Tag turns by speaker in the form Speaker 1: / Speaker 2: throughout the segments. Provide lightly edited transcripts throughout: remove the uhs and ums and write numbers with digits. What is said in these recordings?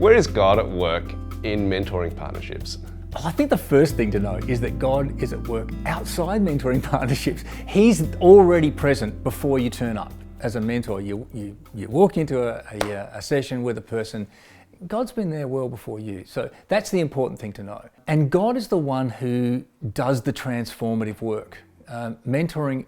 Speaker 1: Where is God at work in mentoring partnerships?
Speaker 2: I think the first thing to know is that God is at work outside mentoring partnerships. He's already present before you turn up. As a mentor, you walk into a session with a person, God's been there well before you. So that's the important thing to know. And God is the one who does the transformative work. Mentoring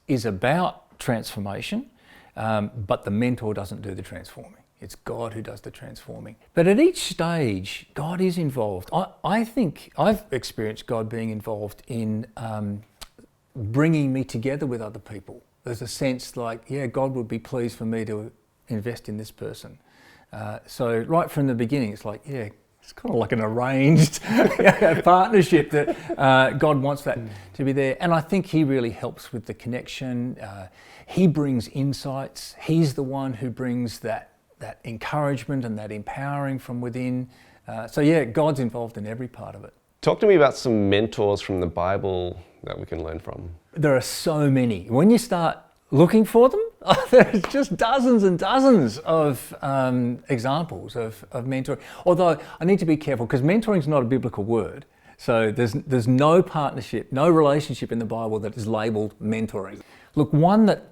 Speaker 2: is about transformation, but the mentor doesn't do the transforming. It's God who does the transforming. But at each stage, God is involved. I think I've experienced God being involved in bringing me together with other people. There's a sense like, yeah, God would be pleased for me to invest in this person. So right from the beginning, it's like, yeah, it's kind of like an arranged partnership that God wants that to be there. And I think He really helps with the connection. He brings insights. He's the one who brings that encouragement and that empowering from within. So yeah, God's involved in every part of it.
Speaker 1: Talk to me about some mentors from the Bible that we can learn from.
Speaker 2: There are so many. When you start looking for them, there's just dozens and dozens of examples of mentoring. Although I need to be careful because mentoring is not a biblical word. So there's no partnership, no relationship in the Bible that is labelled mentoring. Look, one that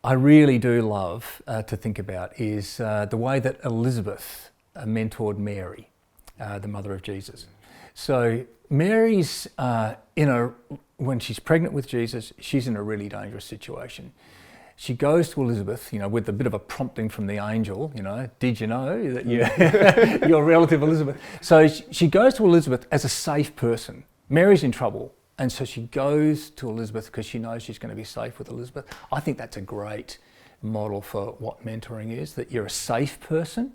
Speaker 2: I really do love to think about is the way that Elizabeth mentored Mary, the mother of Jesus. So Mary's when she's pregnant with Jesus, she's in a really dangerous situation. She goes to Elizabeth, with a bit of a prompting from the angel, did you know that your relative Elizabeth? So she goes to Elizabeth as a safe person. Mary's in trouble. And so she goes to Elizabeth because she knows she's going to be safe with Elizabeth. I think that's a great model for what mentoring is, that you're a safe person.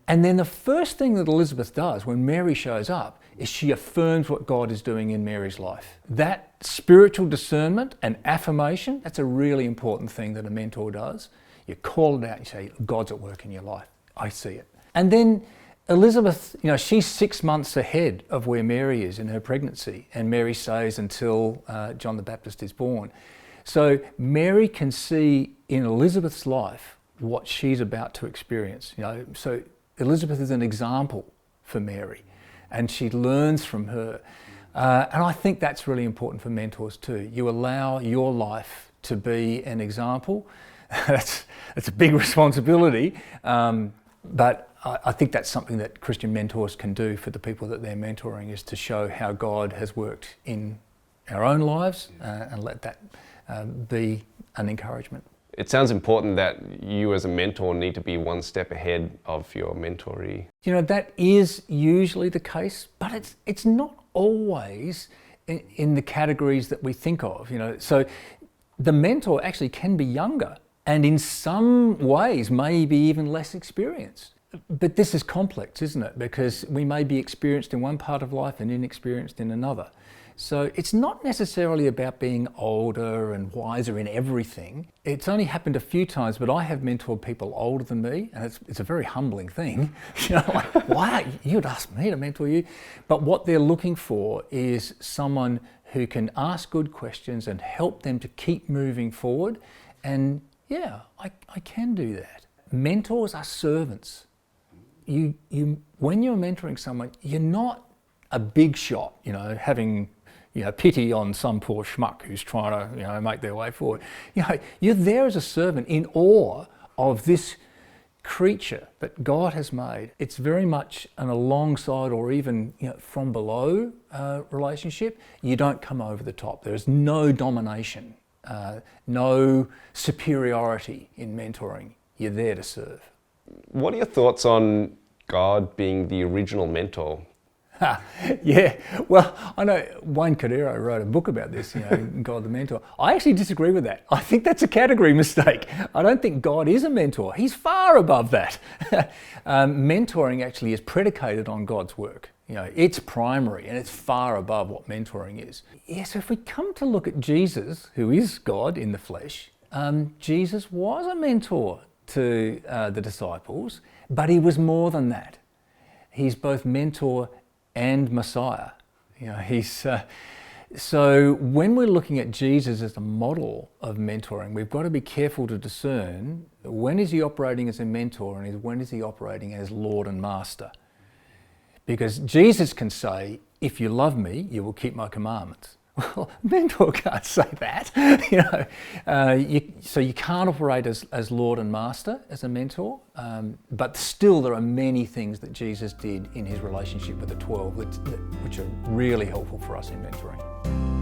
Speaker 2: And then the first thing that Elizabeth does when Mary shows up is she affirms what God is doing in Mary's life. That spiritual discernment and affirmation, that's a really important thing that a mentor does. You call it out and say, God's at work in your life. I see it. And then Elizabeth, she's 6 months ahead of where Mary is in her pregnancy, and Mary stays until John the Baptist is born. So Mary can see in Elizabeth's life what she's about to experience. So Elizabeth is an example for Mary, and she learns from her. And I think that's really important for mentors too. You allow your life to be an example. That's a big responsibility, but I think that's something that Christian mentors can do for the people that they're mentoring, is to show how God has worked in our own lives and let that be an encouragement.
Speaker 1: It sounds important that you as a mentor need to be one step ahead of your mentoree.
Speaker 2: That is usually the case, but it's not always in the categories that we think of. So the mentor actually can be younger and in some ways maybe even less experienced. But this is complex, isn't it? Because we may be experienced in one part of life and inexperienced in another. So it's not necessarily about being older and wiser in everything. It's only happened a few times, but I have mentored people older than me, and it's a very humbling thing. Like, wow, you'd ask me to mentor you. But what they're looking for is someone who can ask good questions and help them to keep moving forward. And yeah, I can do that. Mentors are servants. When you're mentoring someone, you're not a big shot, having pity on some poor schmuck who's trying to make their way forward. You're there as a servant in awe of this creature that God has made. It's very much an alongside or even from below relationship. You don't come over the top. There's no domination, no superiority in mentoring. You're there to serve.
Speaker 1: What are your thoughts on God being the original mentor?
Speaker 2: Yeah, well, I know Wayne Cordeiro wrote a book about this, God the mentor. I actually disagree with that. I think that's a category mistake. I don't think God is a mentor. He's far above that. Mentoring actually is predicated on God's work. It's primary and it's far above what mentoring is. Yeah, so if we come to look at Jesus, who is God in the flesh, Jesus was a mentor to the disciples, but he was more than that. He's both mentor and Messiah. So when we're looking at Jesus as a model of mentoring, we've got to be careful to discern when is he operating as a mentor and when is he operating as Lord and Master. Because Jesus can say, if you love me, you will keep my commandments. Well, a mentor can't say that. So you can't operate as Lord and Master as a mentor, but still there are many things that Jesus did in his relationship with the 12 which are really helpful for us in mentoring.